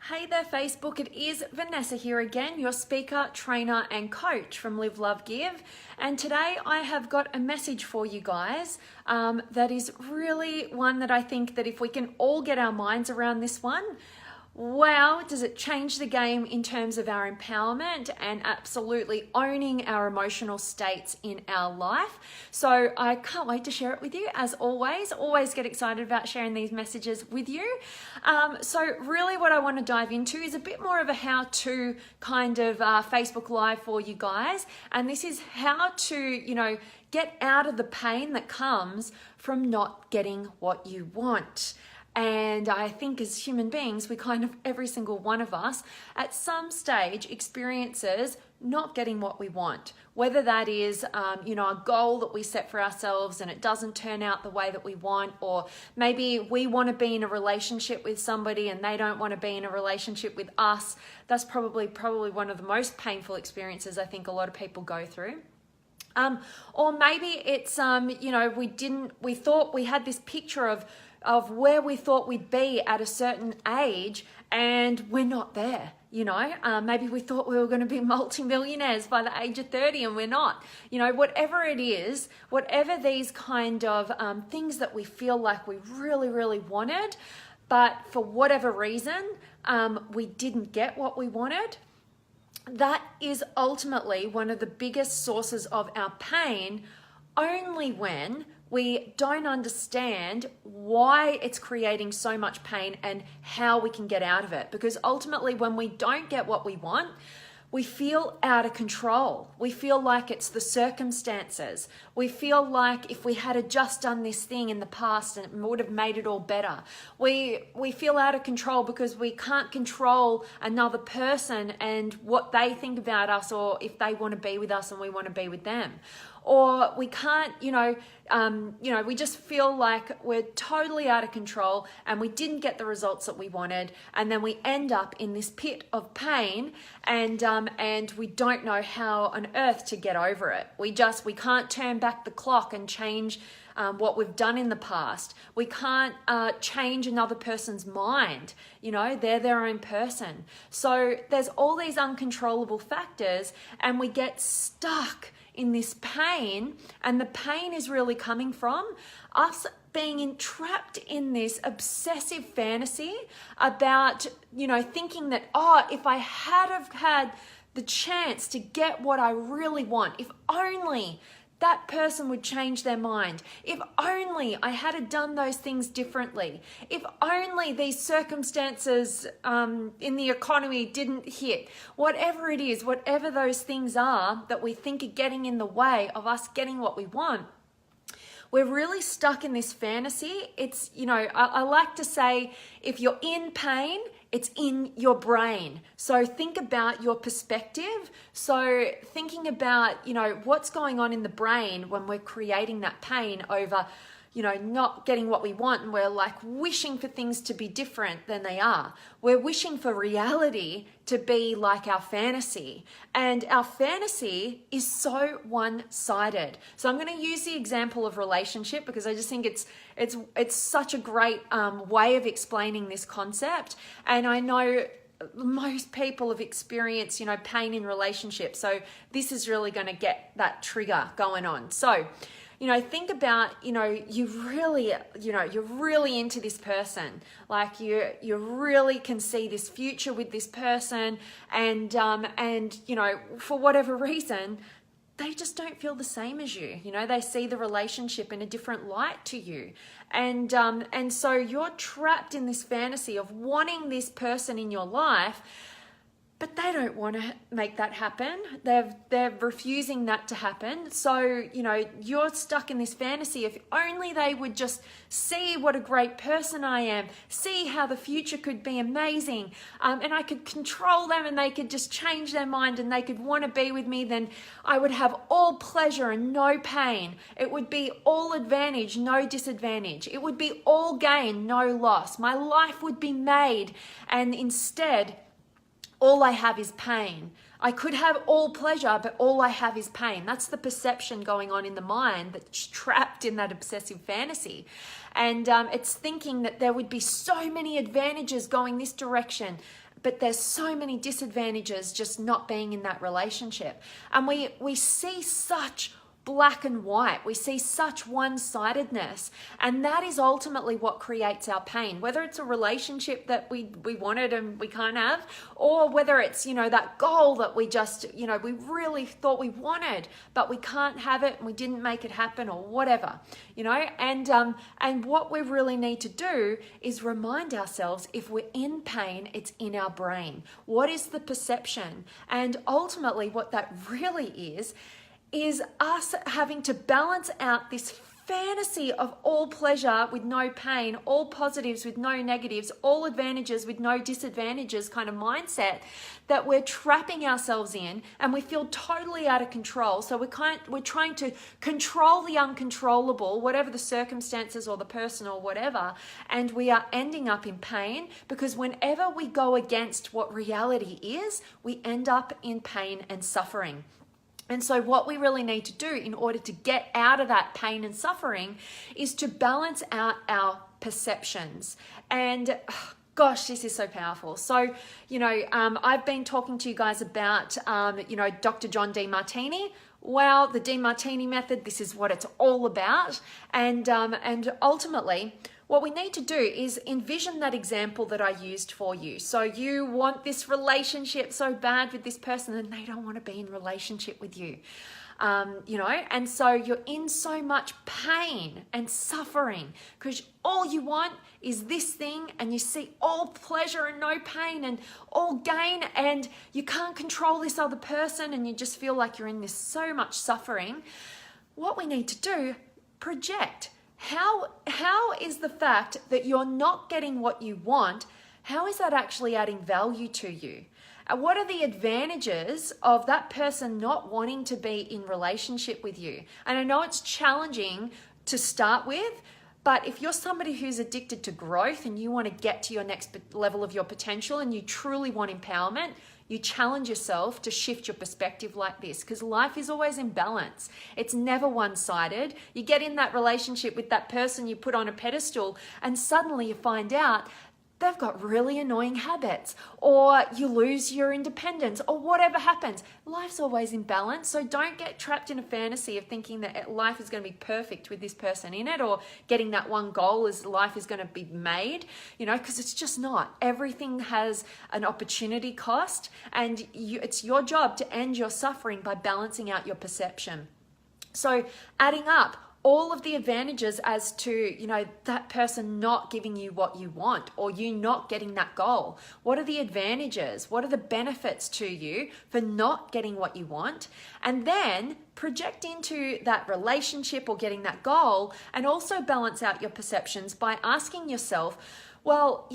Hey there Facebook, it is Vanessa here again, your speaker, trainer and coach from Live, Love, Give. And today I have got a message for you guys that is really one that I think that if we can all get our minds around this one, wow, does it change the game in terms of our empowerment and absolutely owning our emotional states in our life. So I can't wait to share it with you. As always get excited about sharing these messages with you. So really what I want to dive into is a bit more of a how-to kind of Facebook Live for you guys. And this is how to, get out of the pain that comes from not getting what you want. And I think as human beings, we every single one of us at some stage experiences not getting what we want. Whether that is, a goal that we set for ourselves and it doesn't turn out the way that we want, or maybe we want to be in a relationship with somebody and they don't want to be in a relationship with us. That's probably one of the most painful experiences I think a lot of people go through. Or maybe it's, we thought we had this picture of where we thought we'd be at a certain age and we're not there, Maybe we thought we were going to be multimillionaires by the age of 30 and we're not. Whatever it is, whatever these kind of things that we feel like we really, really wanted, but for whatever reason, we didn't get what we wanted, that is ultimately one of the biggest sources of our pain, only when we don't understand why it's creating so much pain and how we can get out of it. Because ultimately, when we don't get what we want, we feel out of control. We feel like it's the circumstances. We feel like if we had just done this thing in the past and it would have made it all better. We feel out of control because we can't control another person and what they think about us, or if they want to be with us and we want to be with them. Or we can't, we just feel like we're totally out of control and we didn't get the results that we wanted. And then we end up in this pit of pain and we don't know how on earth to get over it. We can't turn back the clock and change what we've done in the past. We can't change another person's mind. They're their own person. So there's all these uncontrollable factors and we get stuck in this pain, and the pain is really coming from us being entrapped in this obsessive fantasy about, thinking that, if I had have had the chance to get what I really want, if only that person would change their mind. If only I had done those things differently. If only these circumstances in the economy didn't hit. Whatever it is, whatever those things are that we think are getting in the way of us getting what we want, we're really stuck in this fantasy. It's, I like to say, if you're in pain, it's in your brain. So think about your perspective. So thinking about, what's going on in the brain when we're creating that pain over, not getting what we want, and we're like wishing for things to be different than they are. We're wishing for reality to be like our fantasy, and our fantasy is so one-sided. So I'm going to use the example of relationship because I just think it's such a great way of explaining this concept. And I know most people have experienced, pain in relationships. So this is really going to get that trigger going on. So, think about, you're really into this person. Like you really can see this future with this person and for whatever reason, they just don't feel the same as you. They see the relationship in a different light to you. And so you're trapped in this fantasy of wanting this person in your life, but they don't want to make that happen. They're refusing that to happen. So, you're stuck in this fantasy. If only they would just see what a great person I am, see how the future could be amazing, and I could control them and they could just change their mind and they could want to be with me, then I would have all pleasure and no pain. It would be all advantage, no disadvantage. It would be all gain, no loss. My life would be made, and instead, all I have is pain. I could have all pleasure, but all I have is pain. That's the perception going on in the mind that's trapped in that obsessive fantasy. And it's thinking that there would be so many advantages going this direction, but there's so many disadvantages just not being in that relationship. And we see such black and white. We see such one-sidedness, and that is ultimately what creates our pain, whether it's a relationship that we wanted and we can't have, or whether it's, that goal that we just, we really thought we wanted, but we can't have it and we didn't make it happen, or whatever, and what we really need to do is remind ourselves, if we're in pain, it's in our brain. What is the perception? And ultimately what that really is us having to balance out this fantasy of all pleasure with no pain, all positives with no negatives, all advantages with no disadvantages kind of mindset that we're trapping ourselves in, and we feel totally out of control. So we're trying to control the uncontrollable, whatever the circumstances or the person or whatever, and we are ending up in pain, because whenever we go against what reality is, we end up in pain and suffering. And so what we really need to do in order to get out of that pain and suffering is to balance out our perceptions. And gosh, this is so powerful. So, I've been talking to you guys about, Dr. John Demartini. Well, the Demartini method, this is what it's all about. And ultimately, what we need to do is envision that example that I used for you. So you want this relationship so bad with this person, and they don't want to be in relationship with you. And so you're in so much pain and suffering because all you want is this thing, and you see all pleasure and no pain and all gain, and you can't control this other person, and you just feel like you're in this so much suffering. What we need to do, project. How is the fact that you're not getting what you want, how is that actually adding value to you? What are the advantages of that person not wanting to be in relationship with you? And I know it's challenging to start with, but if you're somebody who's addicted to growth and you want to get to your next level of your potential and you truly want empowerment, you challenge yourself to shift your perspective like this, because life is always in balance. It's never one-sided. You get in that relationship with that person you put on a pedestal, and suddenly you find out they've got really annoying habits, or you lose your independence, or whatever happens. Life's always in balance, so don't get trapped in a fantasy of thinking that life is going to be perfect with this person in it, or getting that one goal as life is going to be made, because it's just not. Everything has an opportunity cost, and it's your job to end your suffering by balancing out your perception. So adding up all of the advantages as to, that person not giving you what you want, or you not getting that goal. What are the advantages? What are the benefits to you for not getting what you want? And then project into that relationship or getting that goal, and also balance out your perceptions by asking yourself, well,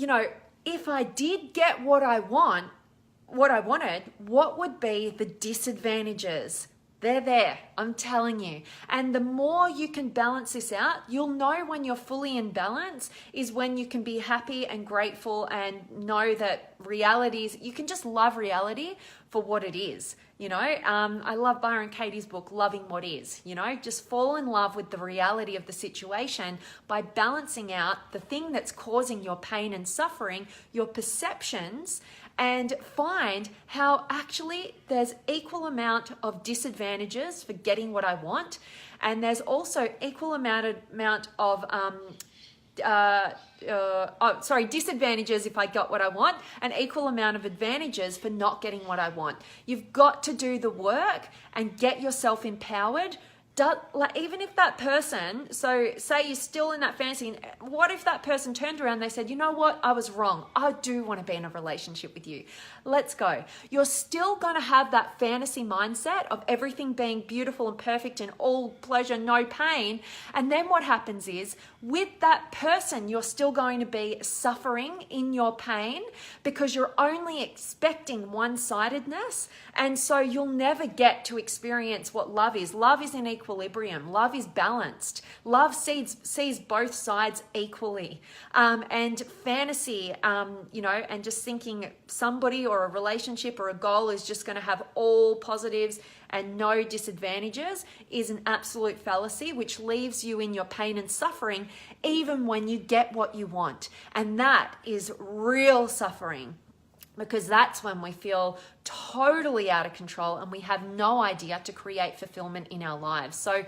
if I did get what I wanted, what would be the disadvantages? They're there, I'm telling you. And the more you can balance this out, you'll know when you're fully in balance is when you can be happy and grateful and know that you can just love reality for what it is. I love Byron Katie's book, Loving What Is, just fall in love with the reality of the situation by balancing out the thing that's causing your pain and suffering, your perceptions, and find how actually there's equal amount of disadvantages for getting what I want, and there's also equal amount of disadvantages if I got what I want, and equal amount of advantages for not getting what I want. You've got to do the work and get yourself empowered. Even if that person, so say you're still in that fantasy, and what if that person turned around and they said, you know what, I was wrong. I do want to be in a relationship with you. Let's go. You're still going to have that fantasy mindset of everything being beautiful and perfect and all pleasure, no pain. And then what happens is, with that person, you're still going to be suffering in your pain because you're only expecting one-sidedness. And so you'll never get to experience what love is. Love is in equilibrium. Love is balanced. Love sees both sides equally. And fantasy, and just thinking somebody or a relationship or a goal is just going to have all positives and no disadvantages is an absolute fallacy, which leaves you in your pain and suffering even when you get what you want. And that is real suffering. because that's when we feel totally out of control and we have no idea to create fulfillment in our lives. So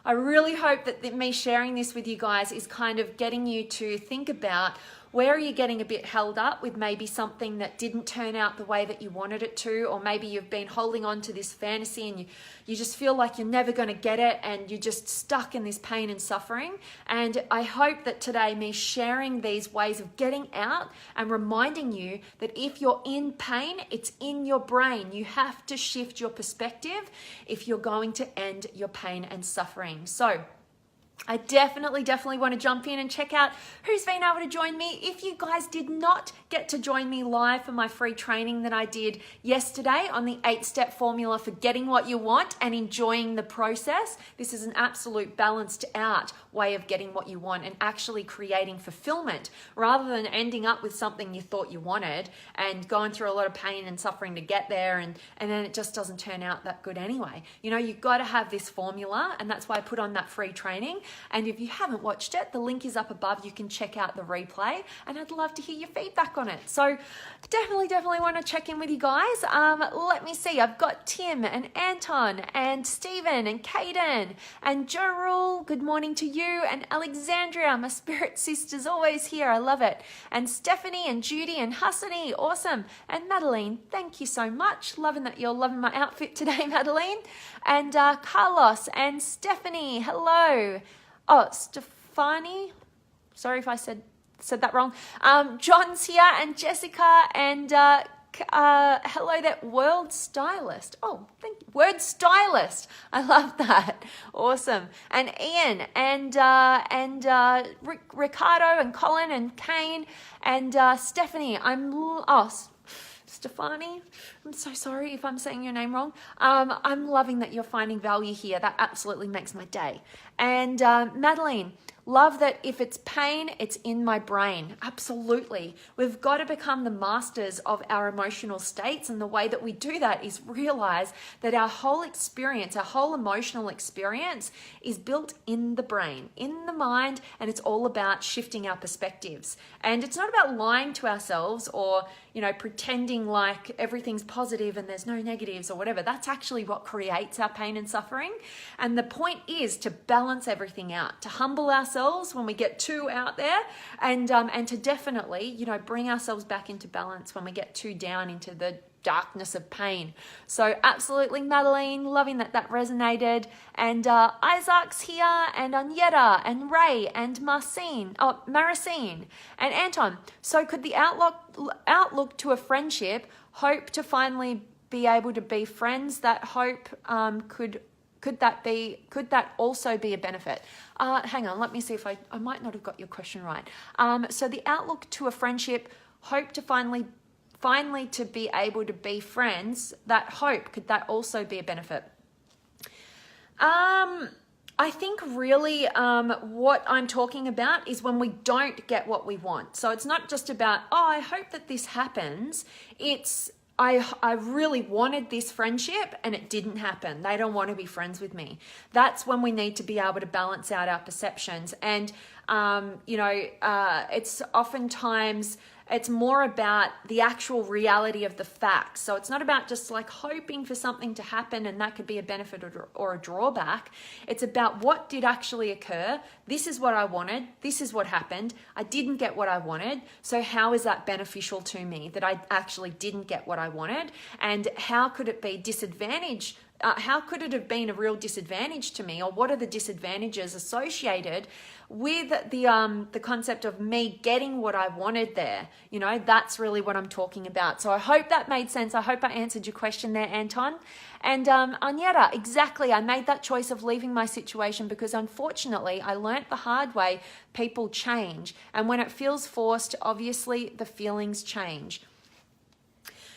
I really hope that me sharing this with you guys is kind of getting you to think about, where are you getting a bit held up with maybe something that didn't turn out the way that you wanted it to, or maybe you've been holding on to this fantasy and you just feel like you're never going to get it and you're just stuck in this pain and suffering. And I hope that today, me sharing these ways of getting out and reminding you that if you're in pain, it's in your brain. You have to shift your perspective if you're going to end your pain and suffering. So I definitely want to jump in and check out who's been able to join me. If you guys did not get to join me live for my free training that I did yesterday on the 8-step formula for getting what you want and enjoying the process, this is an absolute balanced out way of getting what you want and actually creating fulfillment, rather than ending up with something you thought you wanted and going through a lot of pain and suffering to get there, and then it just doesn't turn out that good anyway. You know, you've got to have this formula, and that's why I put on that free training. And if you haven't watched it, the link is up above. You can check out the replay, and I'd love to hear your feedback on it. So definitely want to check in with you guys. Let me see. I've got Tim and Anton and Stephen and Kaden and Joe Rule. Good morning to you. And Alexandria, my spirit sister's always here. I love it. And Stephanie and Judy and Hassani. Awesome. And Madeline, thank you so much. Loving that you're loving my outfit today, Madeline. And Carlos and Stephanie. Hello. Oh, Stefani. Sorry if I said that wrong. John's here, and Jessica, and hello there, World Stylist. Oh, thank you. Word Stylist. I love that. Awesome. And Ian, and Ricardo, and Colin, and Kane, and Stephanie. Stefani, I'm so sorry if I'm saying your name wrong. I'm loving that you're finding value here. That absolutely makes my day. And Madeline, love that if it's pain, it's in my brain. Absolutely. We've got to become the masters of our emotional states. And the way that we do that is realize that our whole experience, our whole emotional experience is built in the brain, in the mind, and it's all about shifting our perspectives. And it's not about lying to ourselves or, pretending like everything's positive and there's no negatives or whatever. That's actually what creates our pain and suffering. And the point is to balance everything out, to humble ourselves when we get too out there, and to definitely, bring ourselves back into balance when we get too down into the darkness of pain. So absolutely, Madeline, loving that resonated. And Isaac's here, and Agneta, and Ray, and Marcine, and Anton. So could the outlook to a friendship, hope to finally be able to be friends, that hope could that also be a benefit? Hang on, let me see if I might not have got your question right. So the outlook to a friendship, hope to finally to be able to be friends, that hope, could that also be a benefit? I think really what I'm talking about is when we don't get what we want. So it's not just about, I hope that this happens. It's, I really wanted this friendship and it didn't happen. They don't want to be friends with me. That's when we need to be able to balance out our perceptions. And, it's oftentimes, it's more about the actual reality of the facts. So it's not about just like hoping for something to happen and that could be a benefit or a drawback. It's about what did actually occur. This is what I wanted. This is what happened. I didn't get what I wanted. So how is that beneficial to me that I actually didn't get what I wanted? And how could it be disadvantage? How could it have been a real disadvantage to me, or what are the disadvantages associated with the concept of me getting what I wanted there? That's really what I'm talking about. So I hope that made sense. I hope I answered your question there, Anton. And Agneta, exactly. I made that choice of leaving my situation because unfortunately I learnt the hard way. People change. And when it feels forced, obviously the feelings change.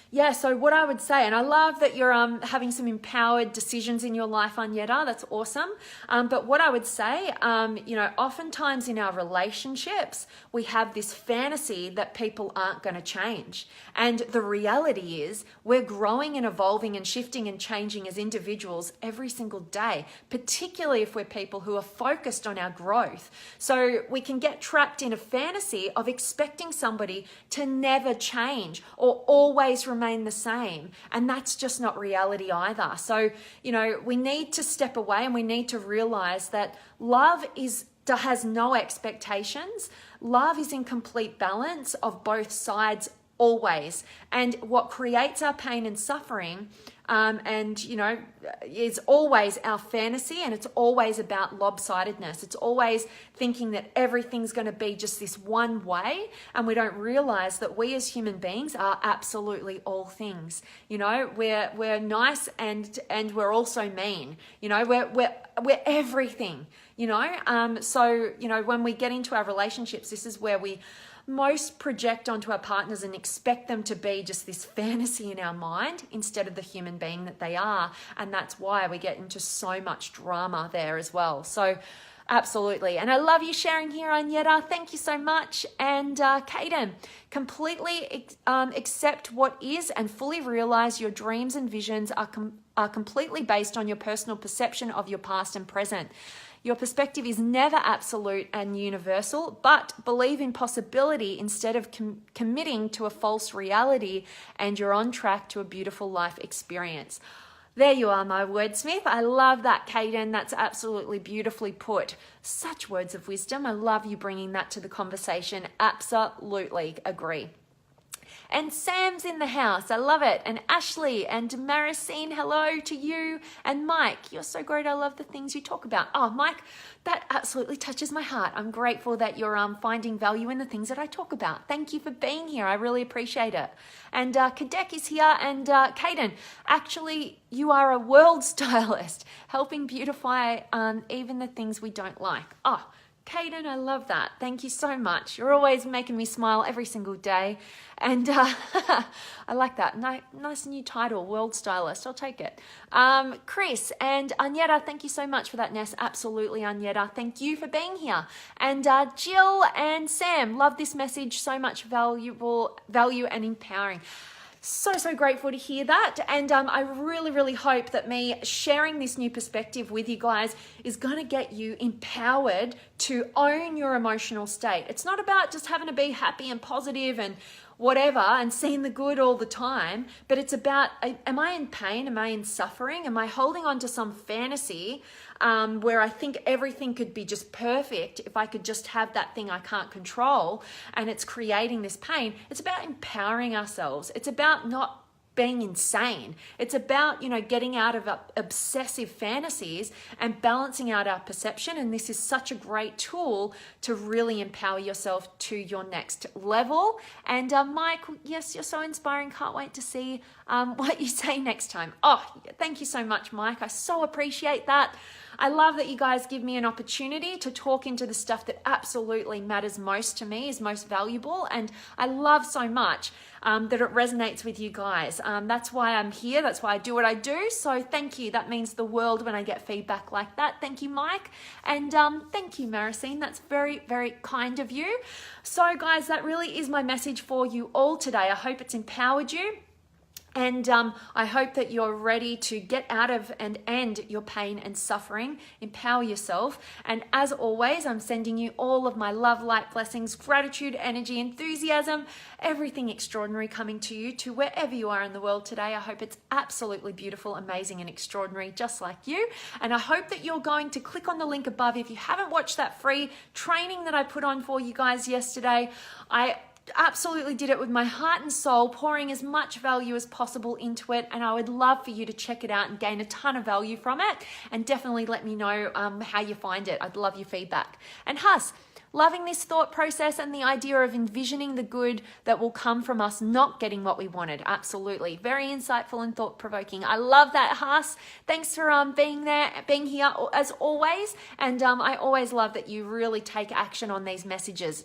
Yeah, so what I would say, and I love that you're having some empowered decisions in your life, Anyeta. That's awesome. But what I would say, oftentimes in our relationships, we have this fantasy that people aren't going to change. And the reality is we're growing and evolving and shifting and changing as individuals every single day, particularly if we're people who are focused on our growth. So we can get trapped in a fantasy of expecting somebody to never change or always remain the same. And that's just not reality either. So, we need to step away and we need to realize that love has no expectations. Love is in complete balance of both sides always. And what creates our pain and suffering is always our fantasy, and it's always about lopsidedness. It's always thinking that everything's going to be just this one way, and we don't realize that we as human beings are absolutely all things. We're nice and we're also mean. We're everything. So when we get into our relationships, this is where we most project onto our partners and expect them to be just this fantasy in our mind instead of the human being that they are. And that's why we get into so much drama there as well. So absolutely. And I love you sharing here, Anyeta. Thank you so much. And Kaden, completely accept what is and fully realize your dreams and visions are completely based on your personal perception of your past and present. Your perspective is never absolute and universal, but believe in possibility instead of committing to a false reality, and you're on track to a beautiful life experience. There you are, my wordsmith. I love that, Kaden. That's absolutely beautifully put. Such words of wisdom. I love you bringing that to the conversation. Absolutely agree. And Sam's in the house. I love it. And Ashley and Maricine, hello to you. And Mike, you're so great. I love the things you talk about. Oh, Mike, that absolutely touches my heart. I'm grateful that you're finding value in the things that I talk about. Thank you for being here. I really appreciate it. And Kadek is here. And Kaden, actually, you are a world stylist, helping beautify even the things we don't like. Oh, Kaden, I love that. Thank you so much. You're always making me smile every single day. And I like that. Nice new title, World Stylist. I'll take it. Chris and Anyeta, thank you so much for that, Ness. Absolutely, Anyeta. Thank you for being here. And Jill and Sam, love this message. So much value and empowering. So grateful to hear that. And I really hope that me sharing this new perspective with you guys is going to get you empowered to own your emotional state. It's not about just having to be happy and positive and whatever and seeing the good all the time, but it's about, am I in pain? Am I in suffering? Am I holding on to some fantasy where I think everything could be just perfect if I could just have that thing I can't control, and it's creating this pain? It's about empowering ourselves. It's about not being insane. It's about, getting out of obsessive fantasies and balancing out our perception. And this is such a great tool to really empower yourself to your next level. And Mike, yes, you're so inspiring. Can't wait to see what you say next time. Oh, thank you so much, Mike. I so appreciate that. I love that you guys give me an opportunity to talk into the stuff that absolutely matters most to me, is most valuable. And I love so much that it resonates with you guys. That's why I'm here. That's why I do what I do. So thank you. That means the world when I get feedback like that. Thank you, Mike. And thank you, Maricine. That's very kind of you. So guys, that really is my message for you all today. I hope it's empowered you. And I hope that you're ready to get out of and end your pain and suffering, empower yourself. And as always, I'm sending you all of my love, light, blessings, gratitude, energy, enthusiasm, everything extraordinary coming to you, to wherever you are in the world today. I hope it's absolutely beautiful, amazing, and extraordinary, just like you. And I hope that you're going to click on the link above. If you haven't watched that free training that I put on for you guys yesterday, I absolutely did it with my heart and soul, pouring as much value as possible into it, and I would love for you to check it out and gain a ton of value from it, and definitely let me know how you find it. I'd love your feedback. And Huss, loving this thought process and the idea of envisioning the good that will come from us not getting what we wanted. Absolutely. Very insightful and thought-provoking. I love that, Huss. Thanks for being here as always, and I always love that you really take action on these messages.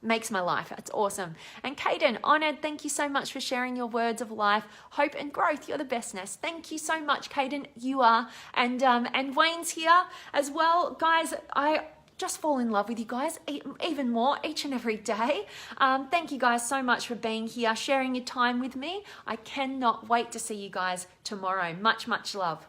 makes my life. It's awesome. And Caden, honored, thank you so much for sharing your words of life, hope and growth. You're the bestness. Thank you so much, Caden. You are. And Wayne's here as well. Guys, I just fall in love with you guys even more each and every day. Thank you guys so much for being here, sharing your time with me. I cannot wait to see you guys tomorrow. Much, much love.